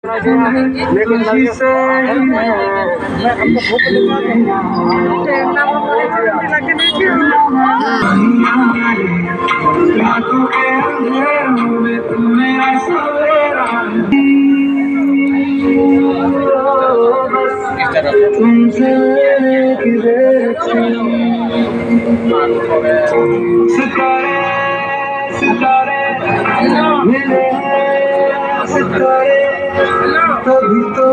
लेकिन नदी से मैं हमको भूख लगा टेढ़ा बोले लगे नहीं थी रातों के अंधेरों में तू मेरा सवेरा तुमसे किधर सितारे सितारे मिले सितारे तभी तो